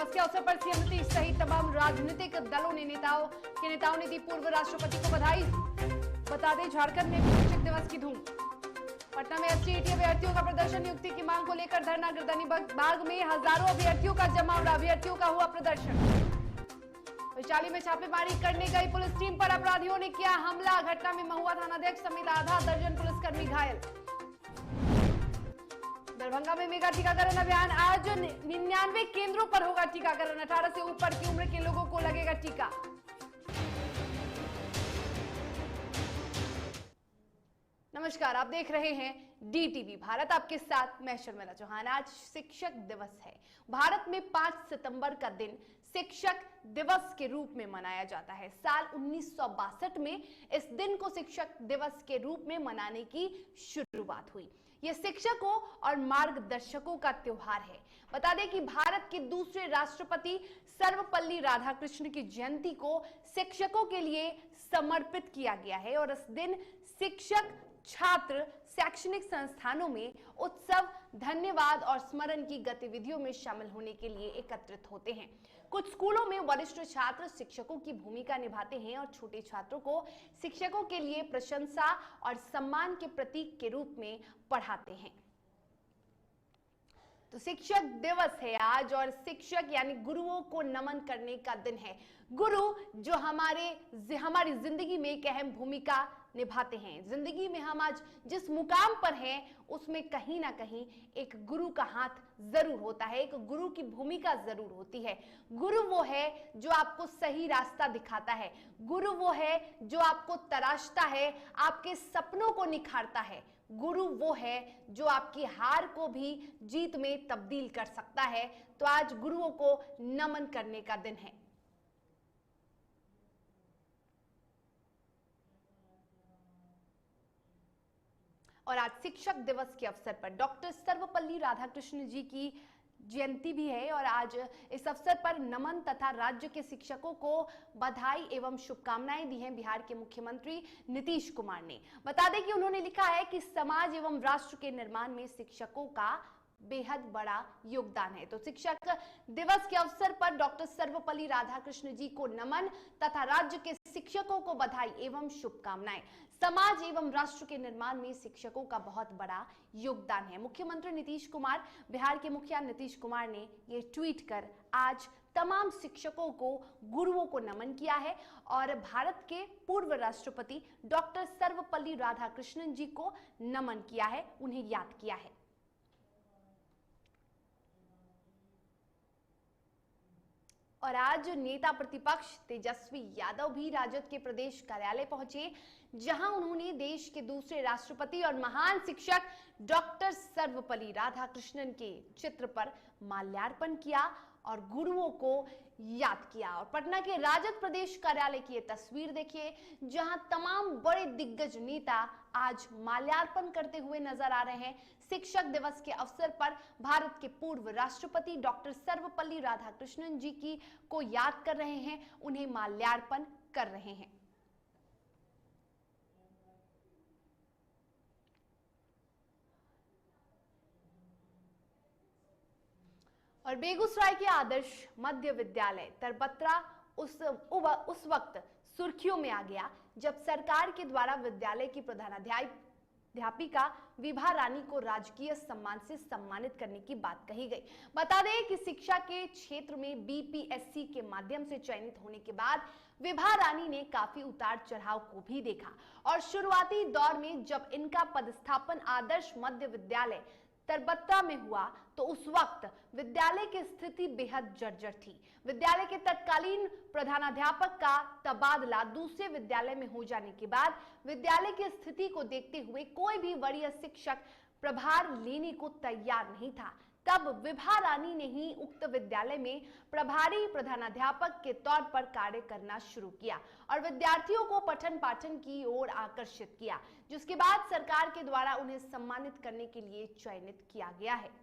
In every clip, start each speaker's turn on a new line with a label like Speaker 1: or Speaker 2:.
Speaker 1: दिवस के अवसर पर सीएम नीतीश सहित तमाम राजनीतिक दलों ने नेताओं ने दी पूर्व राष्ट्रपति को बधाई। बता दें, झारखंड में भी शिक्षक दिवस की धूम। पटना में एसटीईटी अभ्यर्थियों का प्रदर्शन, नियुक्ति की मांग को लेकर धरना। गिरदानी बाग में हजारों अभ्यर्थियों का जमावड़ा, अभ्यर्थियों का हुआ प्रदर्शन। वैशाली में छापेमारी करने गई पुलिस टीम पर अपराधियों ने किया हमला। घटना में महुआ थानाध्यक्ष समेत आधा दर्जन पुलिसकर्मी घायल। दरभंगा में मेगा टीकाकरण अभियान, आज 99 केंद्रों पर होगा टीकाकरण। 18 से ऊपर की उम्र के लोगों को लगेगा टीका। नमस्कार, आप देख रहे हैं डीटीवी भारत, आपके साथ मैं शर्मिला चौहान। आज शिक्षक दिवस है। भारत में 5 सितंबर का दिन शिक्षक दिवस के रूप में मनाया जाता है। साल 1962 में इस दिन को शिक्षक दिवस के रूप में मनाने की शुरुआत हुई। यह शिक्षकों और मार्गदर्शकों का त्योहार है। बता दें कि भारत के दूसरे राष्ट्रपति सर्वपल्ली राधाकृष्णन की जयंती को शिक्षकों के लिए समर्पित किया गया है और इस दिन शिक्षक, छात्र शैक्षणिक संस्थानों में उत्सव, धन्यवाद और स्मरण की गतिविधियों में शामिल होने के लिए एकत्रित होते हैं। कुछ स्कूलों में वरिष्ठ छात्र शिक्षकों की भूमिका निभाते हैं और छोटे छात्रों को शिक्षकों के लिए प्रशंसा और सम्मान के प्रतीक के रूप में पढ़ाते हैं। तो शिक्षक दिवस है आज और शिक्षक यानी गुरुओं को नमन करने का दिन है। गुरु जो हमारी जिंदगी में एक अहम भूमिका निभाते हैं। जिंदगी में हम आज जिस मुकाम पर हैं उसमें कहीं ना कहीं एक गुरु का हाथ जरूर होता है, एक गुरु की भूमिका जरूर होती है। गुरु वो है जो आपको सही रास्ता दिखाता है। गुरु वो है जो आपको तराशता है, आपके सपनों को निखारता है। गुरु वो है जो आपकी हार को भी जीत में तब्दील कर सकता है। तो आज गुरुओं को नमन करने का दिन है। और आज शिक्षक दिवस के अवसर पर डॉक्टर सर्वपल्ली राधाकृष्णन जी की जयंती भी है और आज इस अवसर पर नमन तथा राज्य के शिक्षकों को बधाई एवं शुभकामनाएं दी हैं बिहार के मुख्यमंत्री नीतीश कुमार ने। बता दें कि उन्होंने लिखा है कि समाज एवं राष्ट्र के निर्माण में शिक्षकों का बेहद बड़ा योगदान है। तो शिक्षक दिवस के अवसर पर डॉक्टर सर्वपल्ली राधाकृष्ण जी को नमन तथा राज्य के शिक्षकों को बधाई एवं शुभकामनाएं। समाज एवं राष्ट्र के निर्माण में शिक्षकों का बहुत बड़ा योगदान है। मुख्यमंत्री नीतीश कुमार, बिहार के मुखिया नीतीश कुमार ने ये ट्वीट कर आज तमाम शिक्षकों को, गुरुओं को नमन किया है और भारत के पूर्व राष्ट्रपति डॉक्टर सर्वपल्ली राधाकृष्णन जी को नमन किया है, उन्हें याद किया है। और आज नेता प्रतिपक्ष तेजस्वी यादव भी राजद के प्रदेश कार्यालय पहुंचे, जहां उन्होंने देश के दूसरे राष्ट्रपति और महान शिक्षक डॉक्टर सर्वपल्ली राधाकृष्णन के चित्र पर माल्यार्पण किया और गुरुओं को याद किया। और पटना के राजद प्रदेश कार्यालय की ये तस्वीर देखिए, जहां तमाम बड़े दिग्गज नेता आज माल्यार्पण करते हुए नजर आ रहे हैं। शिक्षक दिवस के अवसर पर भारत के पूर्व राष्ट्रपति डॉक्टर सर्वपल्ली राधाकृष्णन जी की को याद कर रहे हैं, उन्हें माल्यार्पण कर रहे हैं। और बेगूसराय के आदर्श मध्य विद्यालय तरबत्रा उस वक्त सुर्खियों में आ गया जब सरकार के द्वारा विद्यालय की प्रधानाध्यापिका विभा रानी को राजकीय सम्मान से सम्मानित करने की बात कही गई। बता दें कि शिक्षा के क्षेत्र में बीपीएससी के माध्यम से चयनित होने के बाद विभा रानी ने काफी उतार चढ़ाव को भी देखा और शुरुआती दौर में जब इनका पदस्थापन आदर्श मध्य विद्यालय तरबत्रा में हुआ तो उस वक्त विद्यालय की स्थिति बेहद जर्जर थी। विद्यालय के तत्कालीन प्रधानाध्यापक का तबादला दूसरे विद्यालय में हो जाने के बाद विद्यालय की स्थिति को देखते हुए कोई भी वरीय शिक्षक प्रभार लेने को तैयार नहीं था। तब विभा रानी ने ही उक्त विद्यालय में प्रभारी प्रधानाध्यापक के तौर पर कार्य करना शुरू किया और विद्यार्थियों को पठन पाठन की ओर आकर्षित किया, जिसके बाद सरकार के द्वारा उन्हें सम्मानित करने के लिए चयनित किया गया है।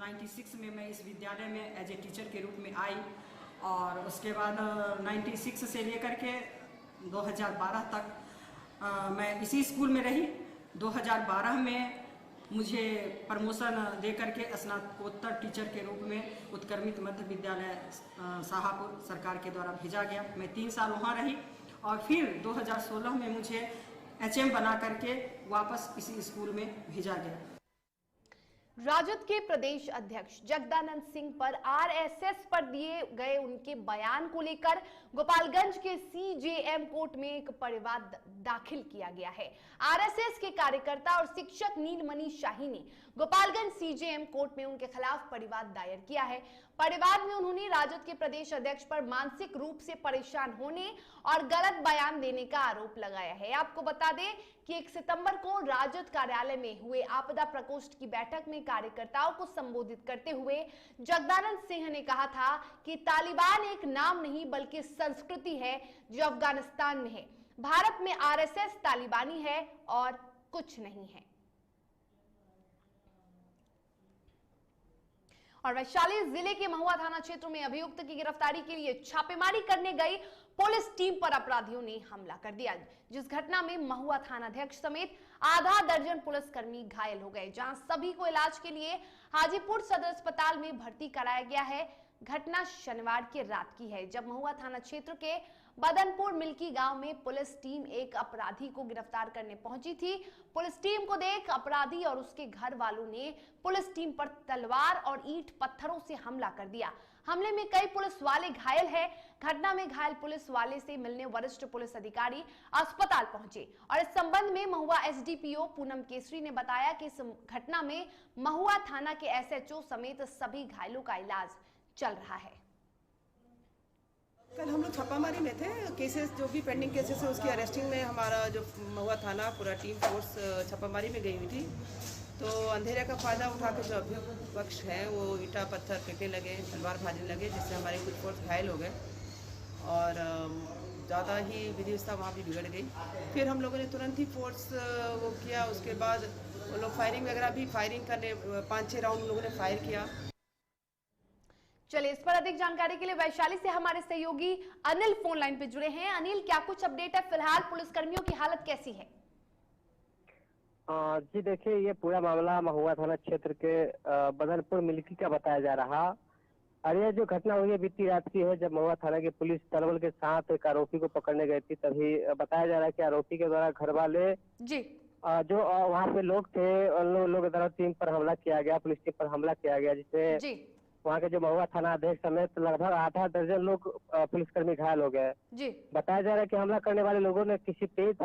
Speaker 2: 96 में मैं इस विद्यालय में एज ए टीचर के रूप में आई और उसके बाद 96 से लेकर के 2012 तक मैं इसी स्कूल में रही। 2012 में मुझे प्रमोशन दे करके स्नातकोत्तर टीचर के रूप में उत्क्रमित मध्य विद्यालय शाहपुर सरकार के द्वारा भेजा गया। मैं 3 साल वहाँ रही और फिर 2016 में मुझे HM बना करके वापस इसी स्कूल में भेजा गया।
Speaker 1: राजद के प्रदेश अध्यक्ष जगदानंद सिंह पर आरएसएस पर दिए गए उनके बयान को लेकर गोपालगंज के CJM कोर्ट में एक परिवाद दाखिल किया गया है। आरएसएस के कार्यकर्ता और शिक्षक नीलमणि शाही ने गोपालगंज CJM कोर्ट में उनके खिलाफ परिवाद दायर किया है। परिवाद में उन्होंने राजद के प्रदेश अध्यक्ष पर मानसिक रूप से परेशान होने और गलत बयान देने का आरोप लगाया है। आपको बता दें कि 1 सितंबर को राजद कार्यालय में हुए आपदा प्रकोष्ठ की बैठक में कार्यकर्ताओं को संबोधित करते हुए जगदानंद सिंह ने कहा था कि तालिबान एक नाम नहीं बल्कि संस्कृति है जो अफगानिस्तान में है। भारत में आरएसएस तालिबानी है और कुछ नहीं है। और वैशाली जिले के महुआ थाना क्षेत्र में अभियुक्त की गिरफ्तारी के लिए छापेमारी करने गई पुलिस टीम पर अपराधियों ने हमला कर दिया, जिस घटना में महुआ थानाध्यक्ष समेत आधा दर्जन पुलिसकर्मी घायल हो गए, जहां सभी को इलाज के लिए हाजीपुर सदर अस्पताल में भर्ती कराया गया है। घटना शनिवार की रात की है, जब महुआ थाना क्षेत्र के बदनपुर मिल्की गांव में पुलिस टीम एक अपराधी को गिरफ्तार करने पहुंची थी। पुलिस टीम को देख अपराधी और उसके घर वालों ने पुलिस टीम पर तलवार और ईंट पत्थरों से हमला कर दिया। हमले में कई पुलिस वाले घायल हैं। घटना में घायल पुलिस वाले से मिलने वरिष्ठ पुलिस अधिकारी अस्पताल पहुंचे और इस संबंध में महुआ SDPO पूनम केसरी ने बताया कि इस घटना में महुआ थाना के SHO समेत सभी घायलों का इलाज चल रहा है।
Speaker 3: कल हम लोग छापामारी में थे। केसेस जो भी पेंडिंग केसेस है उसकी अरेस्टिंग में हमारा जो महुआ थाना पूरा टीम फोर्स छापामारी में गई हुई थी। तो अंधेरे का फायदा उठा के जो अभियुक्त पक्ष है वो ईंटा पत्थर फेंकने लगे, तलवार भाजने लगे, जिससे हमारे कुछ फोर्स घायल हो गए और ज़्यादा ही व्यवस्था वहाँ भी बिगड़ गई। फिर हम लोगों ने तुरंत ही फोर्स वो किया। उसके बाद वो लोग फायरिंग वगैरह भी फायरिंग करने 5-6 राउंड लोगों ने फायर किया।
Speaker 1: चलिए, इस पर अधिक जानकारी के लिए वैशाली से हमारे सहयोगी अनिल फोन लाइन पे जुड़े हैं। अनिल, क्या कुछ अपडेट है? फिलहाल पुलिसकर्मियों की हालत कैसी है?
Speaker 4: जी देखिए, ये पूरा मामला महुआ थाना क्षेत्र के बदनपुर मिल्की का बताया जा रहा। और ये जो घटना हुई है बीती रात की है, जब महुआ थाना की पुलिस दलबल के साथ एक आरोपी को पकड़ने गई थी। तभी बताया जा रहा है कि आरोपी के द्वारा घर वाले
Speaker 1: जी
Speaker 4: जो वहाँ पे लोग थे उन लोग द्वारा टीम पर हमला किया गया, पुलिस टीम पर हमला किया गया, जिससे वहाँ के जो महुआ थाना अध्यक्ष समेत लगभग आधा दर्जन लोग पुलिसकर्मी घायल हो गए। बताया जा रहा है कि हमला करने वाले लोगों ने किसी तेज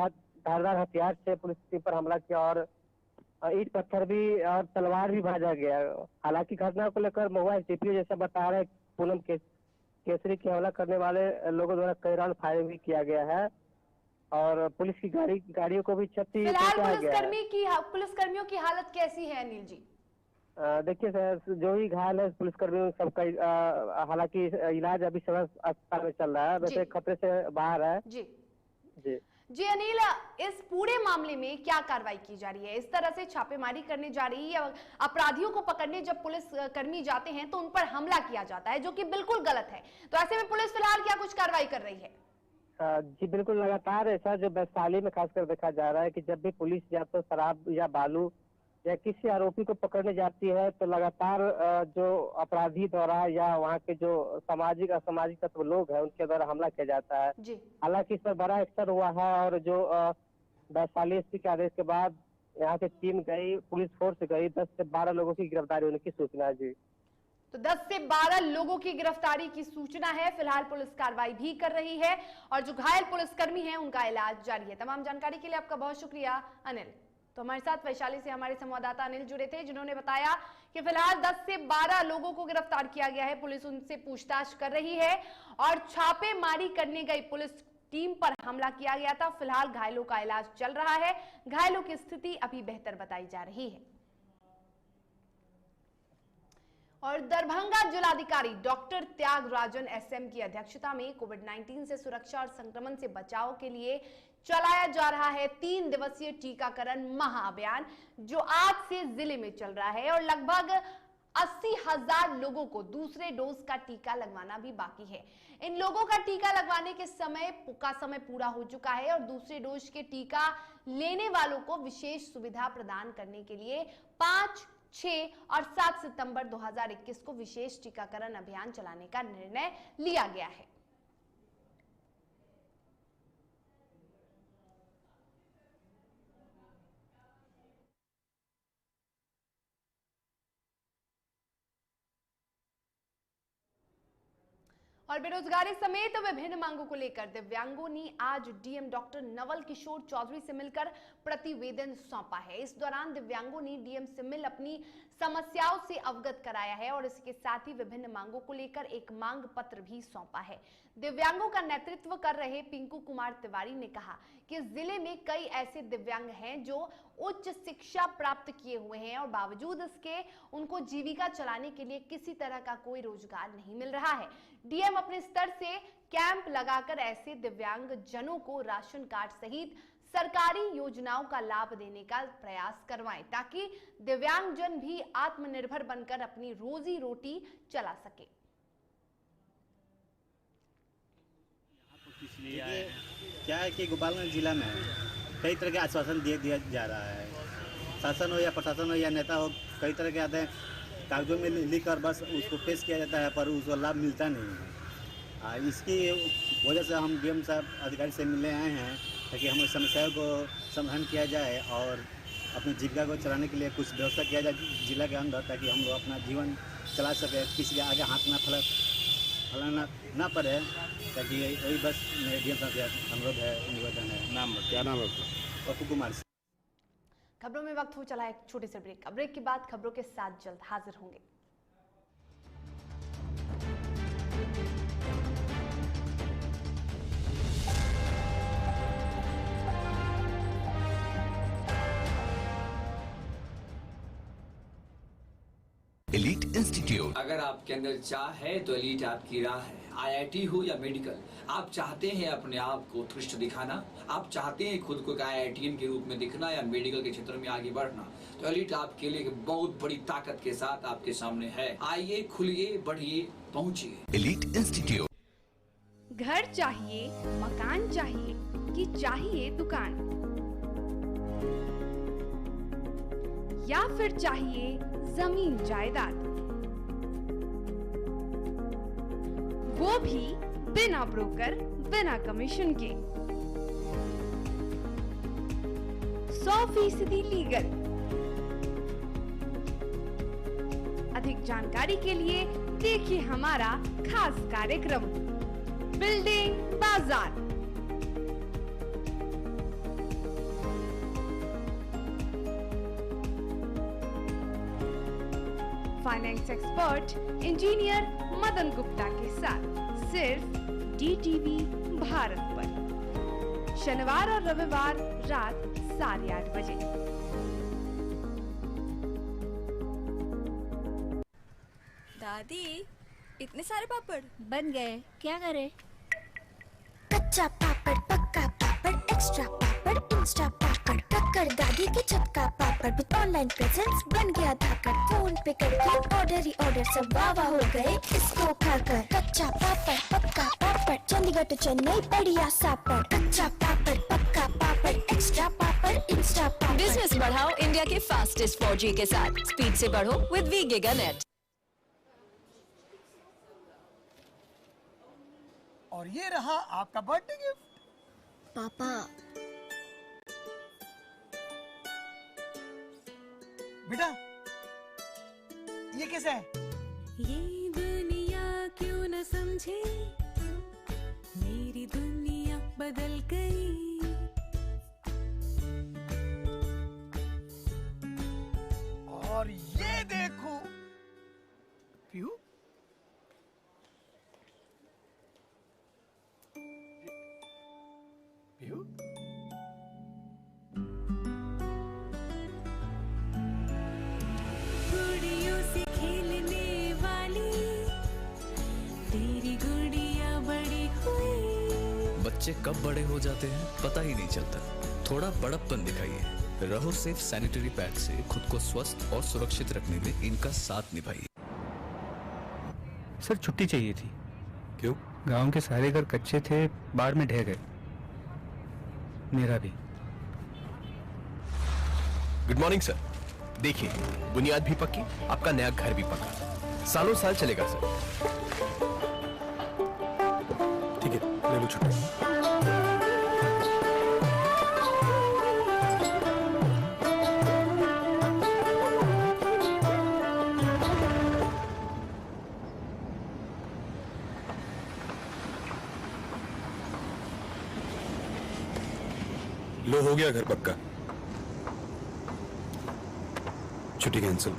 Speaker 4: धारदार हथियार से पुलिस टीम पर हमला किया और ईंट पत्थर भी और तलवार भी भाजा गया। हालांकि घटना को लेकर महुआ SDPO जैसा बता रहे पूनम केसरी की हमला करने वाले लोगों द्वारा कई राउंड फायरिंग भी किया गया है और पुलिस की गाड़ियों को भी क्षति पहुंचाया गया है।
Speaker 1: पुलिसकर्मियों की हालत कैसी है अनिल जी?
Speaker 4: देखिए सर, जो ही घायल है पुलिसकर्मियों सबका हालांकि इलाज अभी सदर अस्पताल में चल रहा है, वैसे खतरे से बाहर है।
Speaker 1: जी अनिल, इस पूरे मामले में क्या कार्रवाई की जा रही है? इस तरह से छापेमारी करने जा रही है, अपराधियों को पकड़ने जब पुलिस कर्मी जाते हैं तो उन पर हमला किया जाता है, जो कि बिल्कुल गलत है। तो ऐसे में पुलिस फिलहाल क्या कुछ कार्रवाई कर रही है?
Speaker 4: जी बिल्कुल, लगातार ऐसा जो वैशाली में खासकर देखा जा रहा है कि जब भी पुलिस या तो शराब या बालू या किसी आरोपी को पकड़ने जाती है तो लगातार जो अपराधी द्वारा या वहाँ के जो सामाजिक असामाजिक तत्व लोग हैं उनके द्वारा हमला किया जाता है। हालांकि इस पर बड़ा एक्शन हुआ है और जो वैशाली SP के आदेश के बाद यहाँ की टीम गई, पुलिस फोर्स गई, 10 से 12 लोगों की गिरफ्तारी होने की सूचना है। जी
Speaker 1: तो 10 से 12 लोगों की गिरफ्तारी की सूचना है। फिलहाल पुलिस कार्रवाई भी कर रही है और जो घायल पुलिसकर्मी हैं उनका इलाज जारी है। तमाम जानकारी के लिए आपका बहुत शुक्रिया अनिल। तो हमारे साथ वैशाली से हमारे संवाददाता अनिल जुड़े थे, जिन्होंने बताया कि फिलहाल 10 से 12 लोगों को गिरफ्तार किया गया है। पुलिस उनसे पूछताछ कर रही है और छापेमारी करने गई पुलिस टीम पर हमला किया गया था। फिलहाल घायलों का इलाज चल रहा है। घायलों की स्थिति अभी बेहतर बताई जा रही है। और दरभंगा जिलाधिकारी डॉक्टर त्यागराजन SM की अध्यक्षता में कोविड-19 से सुरक्षा और संक्रमण से बचाव के लिए चलाया जा रहा है 3 दिवसीय टीकाकरण महाअभियान, जो आज से जिले में चल रहा है और लगभग 80,000 लोगों को दूसरे डोज का टीका लगवाना भी बाकी है। इन लोगों का टीका लगवाने के समय पूरा हो चुका है और दूसरे डोज के टीका लेने वालों को विशेष सुविधा प्रदान करने के लिए 5, 6 और 7 सितंबर 2021 को विशेष टीकाकरण अभियान चलाने का निर्णय लिया गया है। और बेरोजगारी समेत विभिन्न मांगों को लेकर दिव्यांगों ने आज डीएम डॉक्टर नवल किशोर चौधरी से मिलकर प्रतिवेदन सौंपा है। इस दौरान दिव्यांगों ने डीएम से मिल अपनी समस्याओं से अवगत कराया है और इसके साथ ही विभिन्न मांगों को लेकर एक मांग पत्र भी सौंपा है। दिव्यांगों का नेतृत्व कर रहे पिंकू कुमार तिवारी ने कहा कि जिले में कई ऐसे दिव्यांग हैं जो उच्च शिक्षा प्राप्त किए हुए हैं और बावजूद इसके उनको जीविका चलाने के लिए किसी तरह का कोई रोजगार नहीं मिल रहा है। डीएम अपने स्तर से कैंप लगाकर ऐसे दिव्यांग जनों को राशन कार्ड सहित सरकारी योजनाओं का लाभ देने का प्रयास करवाएं ताकि दिव्यांग जन भी आत्मनिर्भर बनकर अपनी रोजी रोटी चला सके।
Speaker 5: इसलिए क्या है कि गोपालगंज जिला में कई तरह के आश्वासन दिया जा रहा है। शासन हो या प्रशासन हो या नेता हो, कई तरह के आते हैं, कागजों में लिखकर बस उसको पेश किया जाता है पर उसको लाभ मिलता नहीं है। इसकी वजह से हम डीएम साहब अधिकारी से मिलने आए हैं ताकि हमारी समस्याओं को समाधान किया जाए और अपनी जीविका को चलाने के लिए कुछ व्यवस्था किया जाए जिला के अंदर, ताकि हम लोग अपना जीवन चला सकें, किसी के आगे हाथ ना फैलाना ना पड़े। ताकि वही बस मेरे डीएम साहब से अनुरोध है, निवेदन है। नाम क्या नाम है आपका? पप्पू कुमार।
Speaker 1: खबरों में वक्त हो चला एक छोटे से ब्रेक का। ब्रेक के बाद खबरों के साथ जल्द हाजिर होंगे।
Speaker 6: Elite institute.
Speaker 7: अगर आपके अंदर चाह है तो एलीट आपकी राह है। आईआईटी हो या मेडिकल, आप चाहते हैं अपने आप को उत्कृष्ट दिखाना, आप चाहते हैं खुद को आईआईटीएन के रूप में दिखना या मेडिकल के क्षेत्र में आगे बढ़ना, तो एलीट आपके लिए बहुत बड़ी ताकत के साथ आपके सामने है। आइए, खुलिए, बढ़िए, पहुंचिए।
Speaker 6: Elite institute.
Speaker 1: घर चाहिए, मकान चाहिए कि चाहिए दुकान, या फिर चाहिए जमीन जायदाद, वो भी बिना ब्रोकर, बिना कमीशन के, 100% लीगल। अधिक जानकारी के लिए देखिए हमारा खास कार्यक्रम बिल्डिंग बाजार। Finance expert engineer Madan Gupta के साथ सिर्फ डीटीवी भारत पर, शनिवार और रविवार रात 8:30 बजे।
Speaker 8: दादी, इतने सारे पापड़
Speaker 9: बन गए, क्या करे?
Speaker 10: कच्चा पापड़, पक्का पापड़, एक्स्ट्रा पापड़, इंस्टा पापड़, टक्कर दादी के छक्का पापड़, विद ऑनलाइन प्रेजेंस बन गया धाकड़। फोन पे करके ऑर्डर ही ऑर्डर, सब वाह हो गए इसको खाकर। कच्चा पापड़, पक्का पापड़, चंडीगढ़ to चेन्नई बढ़िया सापड़। कच्चा पापड़, पक्का पापड़, एक्स्ट्रा पापड़, इंस्टा पापड़।
Speaker 8: बिजनेस बढ़ाओ इंडिया के फास्टेस्ट 4G के साथ। स्पीड से बढ़ो विद वी गिगानेट।
Speaker 11: और ये रहा आपका बर्थडे गिफ्ट।
Speaker 10: पापा,
Speaker 11: बेटा ये कैसा है?
Speaker 12: ये दुनिया क्यों न समझे, मेरी दुनिया बदल गई।
Speaker 11: और ये देखो पीहू, पीहू
Speaker 12: गुड़ियों से खेलने वाली तेरी गुड़िया बड़ी हुई।
Speaker 6: बच्चे कब बड़े हो जाते हैं पता ही नहीं चलता। थोड़ा बड़प्पन दिखाइए। रहो सेफ सैनिटरी पैड से खुद को स्वस्थ और सुरक्षित रखने में इनका साथ निभाइए।
Speaker 13: सर छुट्टी चाहिए थी।
Speaker 6: क्यों?
Speaker 13: गांव के सारे घर कच्चे थे, बाढ़ में ढह गए, मेरा भी।
Speaker 6: Good morning sir. देखिए, बुनियाद भी पक्की, आपका नया घर भी पक्का, सालों साल चलेगा सर।
Speaker 13: ठीक है, ले लो छुट्टी।
Speaker 14: लो, हो गया घर पक्का। छुट्टी कैंसिल।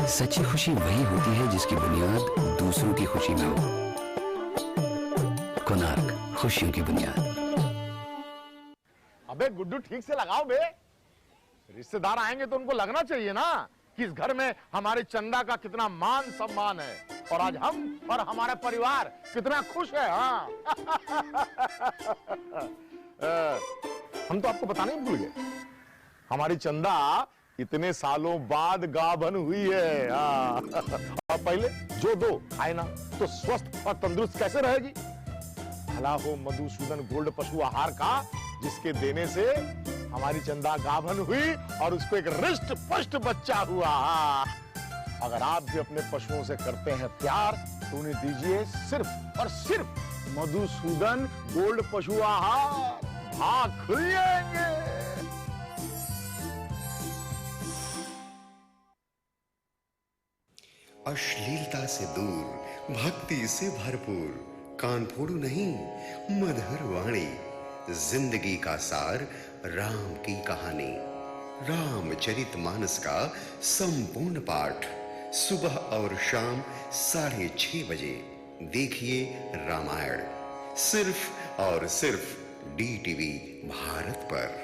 Speaker 15: सच्ची खुशी वही होती है जिसकी बुनियाद दूसरों की खुशी में हो। कोणार्क, खुशियों की बुनियाद।
Speaker 16: अबे गुड्डू, ठीक से लगाओ बे। रिश्तेदार आएंगे तो उनको लगना चाहिए ना कि इस घर में हमारे चंदा का कितना मान सम्मान है, और आज हम और हमारा परिवार कितना खुश है। हाँ हम तो आपको बताने ही भूल गए, हमारी चंदा इतने सालों बाद गाभन हुई है। हाँ और पहले जो दो खाए ना तो स्वस्थ और तंदुरुस्त कैसे रहेगी। भला हो मधुसूदन गोल्ड पशु आहार का, जिसके देने से हमारी चंदा गाभन हुई और उसको एक रिष्ट पुष्ट बच्चा हुआ। अगर आप भी अपने पशुओं से करते हैं प्यार तो उन्हें दीजिए सिर्फ और सिर्फ मधुसूदन गोल्ड पशु आहार। भाग खुल जाएंगे।
Speaker 17: अश्लीलता से दूर, भक्ति से भरपूर, कान फोड़ू नहीं, मधुर वाणी, जिंदगी का सार, राम की कहानी, रामचरितमानस का संपूर्ण पाठ, सुबह और शाम 6:30 बजे देखिए रामायण, सिर्फ और सिर्फ DTV भारत पर।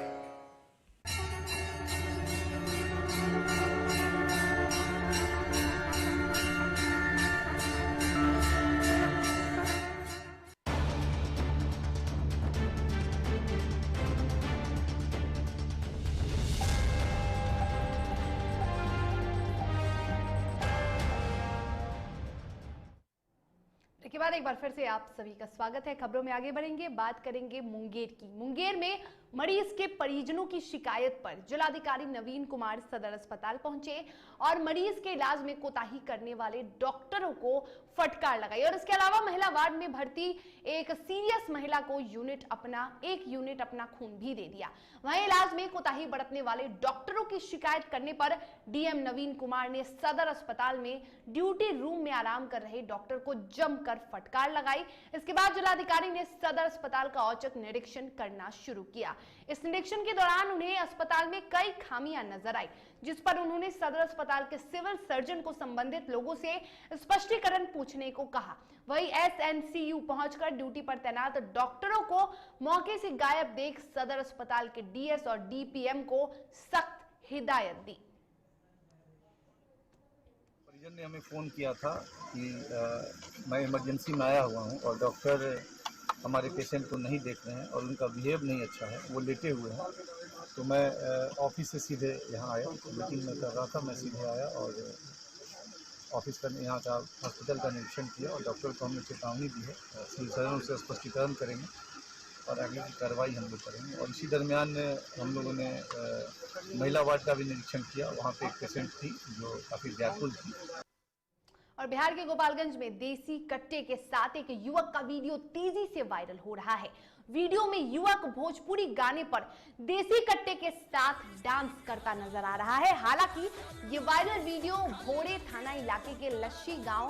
Speaker 1: के बाद एक बार फिर से आप सभी का स्वागत है। खबरों में आगे बढ़ेंगे, बात करेंगे मुंगेर की। मुंगेर में मरीज के परिजनों की शिकायत पर जिलाधिकारी नवीन कुमार सदर अस्पताल पहुंचे और मरीज के इलाज में कोताही करने वाले डॉक्टरों को फटकार लगाई। और इसके अलावा महिला वार्ड में भर्ती एक सीरियस महिला को एक यूनिट अपना खून भी दे दिया। वहीं इलाज में कोताही बरतने वाले डॉक्टरों की शिकायत करने पर डीएम नवीन कुमार ने सदर अस्पताल में ड्यूटी रूम में आराम कर रहे डॉक्टर को जमकर फटकार लगाई। इसके बाद जिलाधिकारी ने सदर अस्पताल का औचक निरीक्षण करना शुरू किया। इस निरीक्षण के दौरान उन्हें अस्पताल में कई खामियां नजर आई, जिस पर उन्होंने सदर अस्पताल के सिविल सर्जन को संबंधित लोगों से स्पष्टीकरण पूछने को कहा। वहीं SNCU पहुंचकर ड्यूटी पर तैनात डॉक्टरों को मौके से गायब देख सदर अस्पताल के DS और DPM को सख्त हिदायत दी।
Speaker 18: परिजन ने हमें फ़ोन किया था कि मैं इमरजेंसी में आया हुआ हूं और डॉक्टर हमारे पेशेंट को नहीं देख रहे हैं और उनका बिहेव नहीं अच्छा है, वो लेटे हुए हैं। तो मैं ऑफिस से सीधे यहाँ आया, मीटिंग में कर रहा था, मैं सीधे आया और ऑफिस का यहाँ का हॉस्पिटल का निरीक्षण किया और डॉक्टर को हमने चेतावनी दी है। सिविल सर्जन से स्पष्टीकरण करेंगे और आगे की कार्रवाई हम लोग करेंगे। और इसी दरमियान हम लोगों ने महिला वार्ड का भी निरीक्षण किया। वहाँ पे एक पेशेंट थी जो काफ़ी व्याकुल थी।
Speaker 1: और बिहार के गोपालगंज में देसी कट्टे के साथ एक युवक का वीडियो तेजी से वायरल हो रहा है। वीडियो में युवक भोजपुरी गाने पर देसी कट्टे के साथ डांस करता नजर आ रहा है। हालांकि ये वायरल वीडियो भोरे थाना इलाके के लस्सी गांव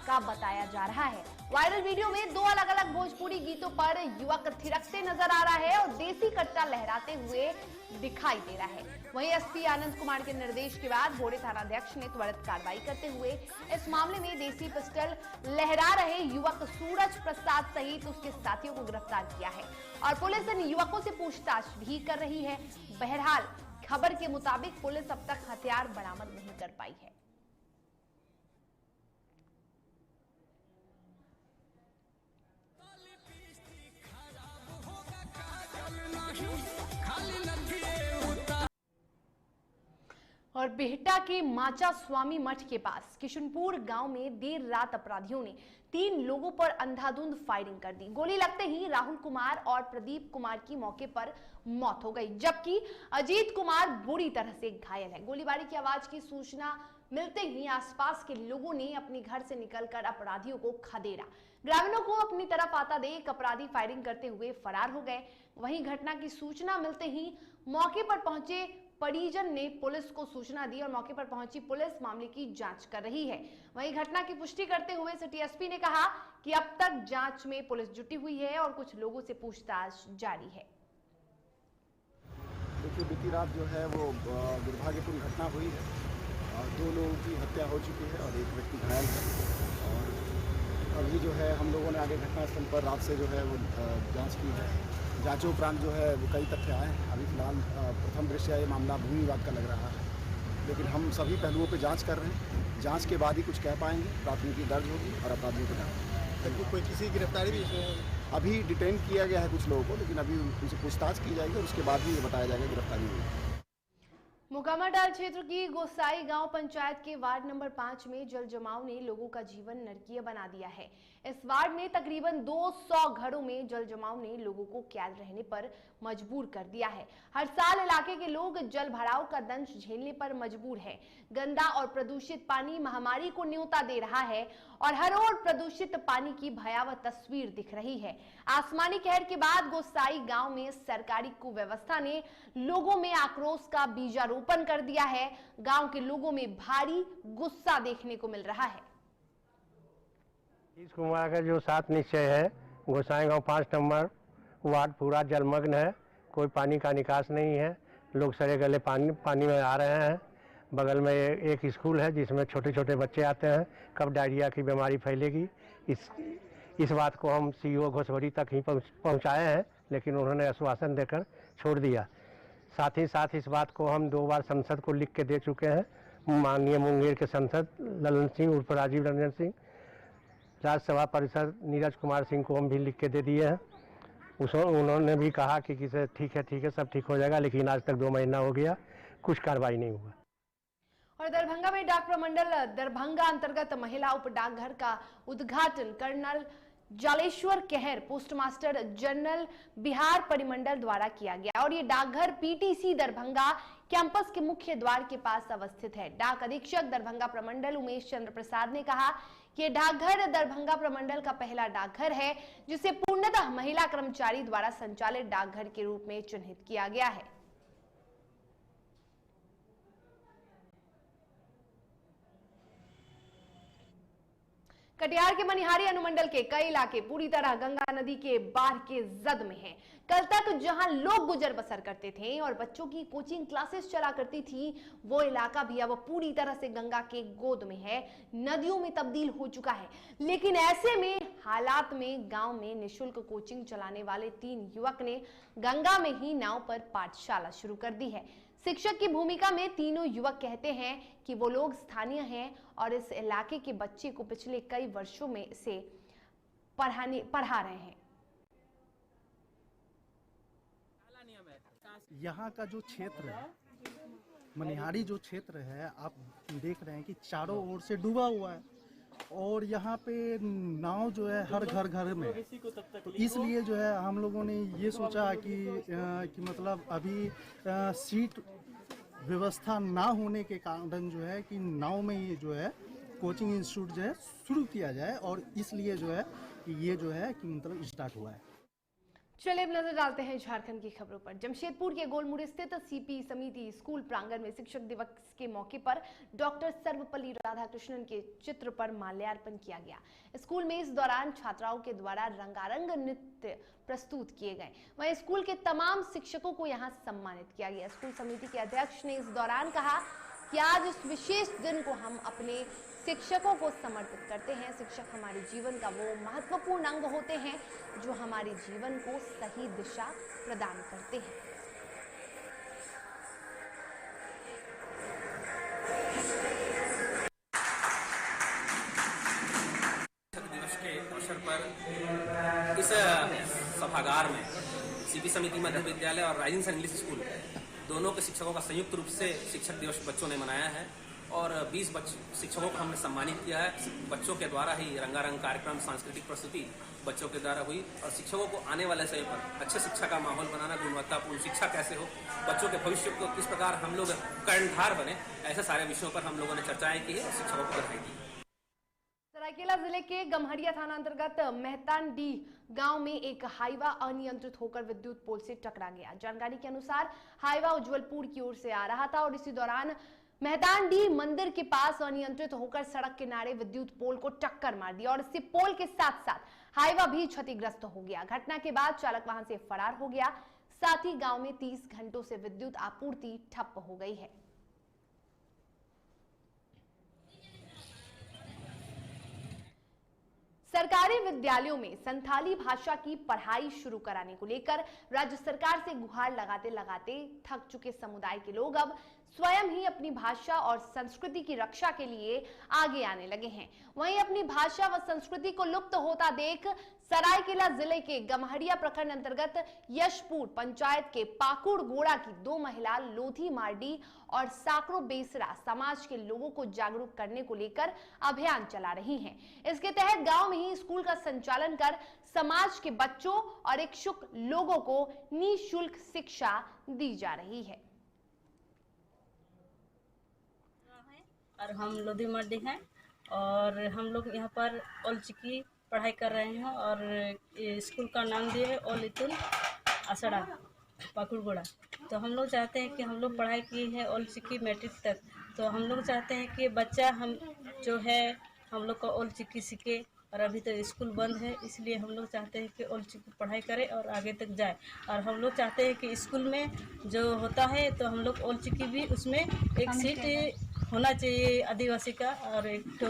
Speaker 1: का बताया जा रहा है। वायरल वीडियो में दो अलग अलग भोजपुरी गीतों पर युवक थिरकते नजर आ रहा है और देसी कट्टा लहराते हुए दिखाई दे रहा है। वहीं SP आनंद कुमार के निर्देश के बाद भोरे थानाध्यक्ष ने त्वरित कार्रवाई करते हुए इस मामले में देसी पिस्टल लहरा रहे युवक सूरज प्रसाद सहित उसके साथियों को गिरफ्तार किया है और पुलिस इन युवकों से पूछताछ भी कर रही है। बहरहाल खबर के मुताबिक पुलिस अब तक हथियार बरामद नहीं कर पाई है। और बिहटा के माचा स्वामी मठ के पास किशनपुर गांव में देर रात अपराधियों ने 3 लोगों पर अंधाधुंध फायरिंग कर दी। गोली लगते ही राहुल कुमार और प्रदीप कुमार की मौके पर मौत हो गई, जबकि अजीत कुमार बुरी तरह से घायल है। गोलीबारी की आवाज की सूचना मिलते ही आसपास के लोगों ने अपने घर से निकलकर अपराधियों को खदेड़ा। ग्रामीणों को अपनी तरफ आता देख अपराधी फायरिंग करते हुए फरार हो गए। वहीं घटना की सूचना मिलते ही मौके पर पहुंचे परिजन ने पुलिस को सूचना दी और मौके पर पहुंची पुलिस मामले की जांच कर रही है। वहीं घटना की पुष्टि करते हुए सिटी एसपी ने कहा कि अब तक जांच में पुलिस जुटी हुई है और कुछ लोगों से पूछताछ जारी है।
Speaker 19: देखिए, बीती रात जो है वो दुर्भाग्यपूर्ण घटना हुई है और 2 लोगों की हत्या हो चुकी है और 1 व्यक्ति घायल है। और अभी जो है हम लोगों ने आगे घटनास्थल पर रात से जो है वो जांच की है। जांचों उपरांत जो है वो कई तथ्य आए हैं। अभी फिलहाल प्रथम दृष्टया ये मामला भूमि विवाद का लग रहा है, लेकिन हम सभी पहलुओं पे जांच कर रहे हैं। जांच के बाद ही कुछ कह पाएंगे। प्राथमिकी दर्ज होगी और अपराधियों को जाएंगे। कोई किसी की गिरफ्तारी भी अभी डिटेन किया गया है कुछ लोगों को, लेकिन अभी उनसे पूछताछ की जाएगी और उसके बाद ही ये बताया जाएगा गिरफ्तारी हुई।
Speaker 1: मोकामाडाल क्षेत्र की गोसाई गांव पंचायत के वार्ड नंबर 5 में जल जमाव ने लोगों का जीवन नरकीय बना दिया है। इस वार्ड में तकरीबन 200 घरों में जल जमाव ने लोगों को कैद रहने पर मजबूर कर दिया है। हर साल इलाके के लोग जल भराव का दंश झेलने पर मजबूर है। गंदा और प्रदूषित पानी महामारी को न्योता दे रहा है और हर ओर प्रदूषित पानी की भयावह तस्वीर दिख रही है। आसमानी कहर के बाद गोसाई गांव में सरकारी कुव्यवस्था ने लोगों में आक्रोश का बीजारोपण कर दिया है। गांव के लोगों में भारी गुस्सा देखने को मिल रहा है।
Speaker 20: इस कुमार का जो 7 निश्चय है, गोसाई गांव 5 नंबर वार्ड पूरा जलमग्न है। कोई पानी का निकास नहीं है। लोग सड़े गले पानी में आ रहे हैं। बगल में एक स्कूल है जिसमें छोटे छोटे बच्चे आते हैं। कब डायरिया की बीमारी फैलेगी, इस बात को हम सीईओ घोसवड़ी तक ही पहुंचाए हैं, लेकिन उन्होंने आश्वासन देकर छोड़ दिया। साथ ही साथ इस बात को हम 2 बार संसद को लिख के दे चुके हैं। माननीय मुंगेर के सांसद ललन सिंह उर्फ राजीव रंजन सिंह, राज्यसभा परिषद नीरज कुमार सिंह को हम भी लिख के दे दिए हैं। उन्होंने भी कहा कि ठीक है सब ठीक हो जाएगा, लेकिन आज तक 2 महीना हो गया, कुछ कार्रवाई नहीं हुआ।
Speaker 1: और दरभंगा में डाक प्रमंडल दरभंगा अंतर्गत महिला उप डाकघर का उद्घाटन कर्नल जालेश्वर कहर पोस्टमास्टर जनरल बिहार परिमंडल द्वारा किया गया और ये डाकघर पीटीसी दरभंगा कैंपस के मुख्य द्वार के पास अवस्थित है। डाक अधीक्षक दरभंगा प्रमंडल उमेश चंद्र प्रसाद ने कहा कि ये डाकघर दरभंगा प्रमंडल का पहला डाकघर है जिसे पूर्णतः महिला कर्मचारी द्वारा संचालित डाकघर के रूप में चिन्हित किया गया है। कटिहार के मनिहारी अनुमंडल के कई इलाके पूरी तरह गंगा नदी के बाढ़ के जद में हैं। कल तक जहां लोग गुजर बसर करते थे और बच्चों की कोचिंग क्लासेस चला करती थी, वो इलाका भी अब पूरी तरह से गंगा के गोद में है, नदियों में तब्दील हो चुका है। लेकिन ऐसे में हालात में गांव में निःशुल्क कोचिंग चलाने वाले 3 युवक ने गंगा में ही नाव पर पाठशाला शुरू कर दी है। शिक्षक की भूमिका में तीनों युवक कहते हैं कि वो लोग स्थानीय हैं और इस इलाके के बच्चे को पिछले कई वर्षों में से पढ़ा रहे हैं।
Speaker 21: यहाँ का जो क्षेत्र है, मनिहारी जो क्षेत्र है, आप देख रहे हैं कि चारों ओर से डूबा हुआ है और यहाँ पे नाव जो है हर घर में, तो इसलिए जो है हम लोगों ने ये सोचा कि मतलब अभी सीट व्यवस्था ना होने के कारण जो है कि नाव में ये जो है कोचिंग इंस्टीट्यूट जो है शुरू किया जाए और इसलिए जो है कि ये जो है कि मतलब स्टार्ट हुआ है।
Speaker 1: चलिए अब नजर डालते हैं झारखंड की खबरों पर। जमशेदपुर के गोलमुड़ स्थित सीपी समिति स्कूल प्रांगण में शिक्षक दिवस के मौके पर डॉक्टर सर्वपल्ली राधाकृष्णन के चित्र पर माल्यार्पण किया गया। स्कूल में इस दौरान छात्राओं के द्वारा रंगारंग नृत्य प्रस्तुत किए गए। वहीं स्कूल के तमाम शिक्षकों को यहां सम्मानित किया गया। स्कूल समिति के अध्यक्ष ने इस दौरान कहा कि आज इस विशेष दिन को हम अपने शिक्षकों को समर्पित करते हैं। शिक्षक हमारे जीवन का वो महत्वपूर्ण अंग होते हैं जो हमारे जीवन को सही दिशा प्रदान करते हैं।
Speaker 22: शिक्षक दिवस के अवसर पर इस सभागार में सीपी समिति मध्य विद्यालय और राइजिंग सन इंग्लिश स्कूल दोनों के शिक्षकों का संयुक्त रूप से शिक्षक दिवस बच्चों ने मनाया है और 20 शिक्षकों को हमने सम्मानित किया है। बच्चों के द्वारा ही रंगारंग कार्यक्रम, सांस्कृतिक प्रस्तुति बच्चों के द्वारा हुई और शिक्षकों को आने वाले समय पर अच्छे शिक्षा का माहौल बनाना, गुणवत्तापूर्ण शिक्षा कैसे हो, बच्चों के भविष्य को किस प्रकार हम लोग कर्णधार बने, ऐसे सारे विषयों पर हम लोगों ने चर्चाएं की है और शिक्षकों को बधाई दी।
Speaker 1: सरायकेला जिले के गम्हरिया थाना अंतर्गत मेहतानडी गांव में एक हाईवा अनियंत्रित होकर विद्युत पोल से टकरा गया। जानकारी के अनुसार हाईवा उज्जवलपुर की ओर से आ रहा था और इसी दौरान मेहतानडी मंदिर के पास अनियंत्रित होकर सड़क किनारे विद्युत पोल को टक्कर मार दी और इससे पोल के साथ साथ हाईवा भी क्षतिग्रस्त हो गया। घटना के बाद चालक वहां से फरार हो गया। साथ ही गांव में 30 घंटों से विद्युत आपूर्ति ठप हो गई है। सरकारी विद्यालयों में संथाली भाषा की पढ़ाई शुरू कराने को लेकर राज्य सरकार से गुहार लगाते लगाते थक चुके समुदाय के लोग अब स्वयं ही अपनी भाषा और संस्कृति की रक्षा के लिए आगे आने लगे हैं। वहीं अपनी भाषा व संस्कृति को लुप्त होता देख सरायकेला जिले के गम्हरिया प्रखंड अंतर्गत यशपुर पंचायत के पाकुड़ गोड़ा की 2 महिला लोधी मार्डी और साकरो बेसरा समाज के लोगों को जागरूक करने को लेकर अभियान चला रही हैं। इसके तहत गांव में ही स्कूल का संचालन कर समाज के बच्चों और इच्छुक लोगों को निःशुल्क शिक्षा दी जा रही है।
Speaker 2: और हम लोधी मर्दी हैं और हम लोग यहाँ पर ऑल चिकी पढ़ाई कर रहे हैं और स्कूल का नाम दिए है ऑल इतुल असड़ा पाकुड़गोड़ा। तो हम लोग चाहते हैं कि हम लोग पढ़ाई की है ऑल चिकी मैट्रिक तक, तो हम लोग चाहते हैं कि बच्चा हम जो है हम लोग का ऑल चिकी सीखे और अभी तो स्कूल बंद है, इसलिए हम लोग चाहते हैं कि ऑल चिकी पढ़ाई करे और आगे तक जाए। और हम लोग चाहते हैं कि स्कूल में जो होता है तो हम लोग ऑल चिकी भी उसमें एक सीट होना चाहिए आदिवासी का और एक तो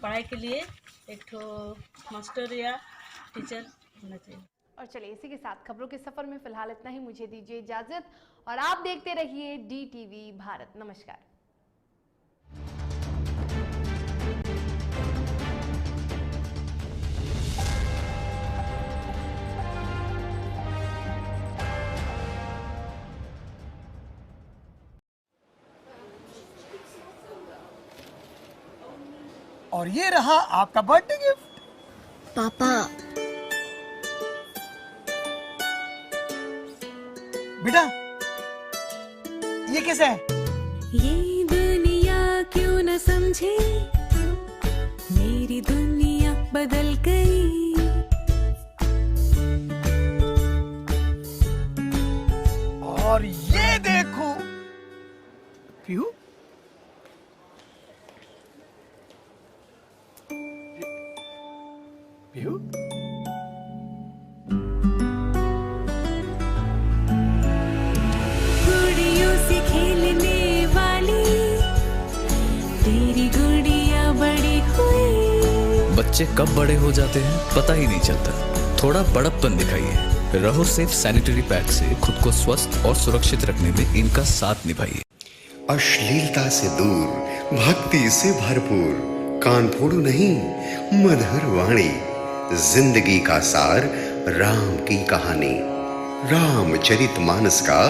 Speaker 2: पढ़ाई के लिए एक तो मास्टर या टीचर होना चाहिए।
Speaker 1: और चलिए इसी के साथ खबरों के सफर में फिलहाल इतना ही। मुझे दीजिए इजाजत और आप देखते रहिए DTV भारत। नमस्कार।
Speaker 11: और ये रहा आपका बर्थडे गिफ्ट।
Speaker 10: पापा
Speaker 11: बेटा ये कैसा है?
Speaker 12: ये दुनिया क्यों न समझे, मेरी दुनिया बदल गई।
Speaker 11: और ये देखो पीहू, पीहू
Speaker 12: गुड़ियों से खेलने वाली तेरी गुड़िया बड़ी हुई।
Speaker 3: बच्चे कब बड़े हो जाते हैं पता ही नहीं चलता। थोड़ा बड़प्पन दिखाइए। रहो सेफ सैनिटरी पैड से खुद को स्वस्थ और सुरक्षित रखने में इनका साथ निभाइए।
Speaker 17: अश्लीलता से दूर, भक्ति से भरपूर, कान फोड़ू नहीं, मधुर वाणी, जिंदगी का सार, राम की कहानी, रामचरितमानस का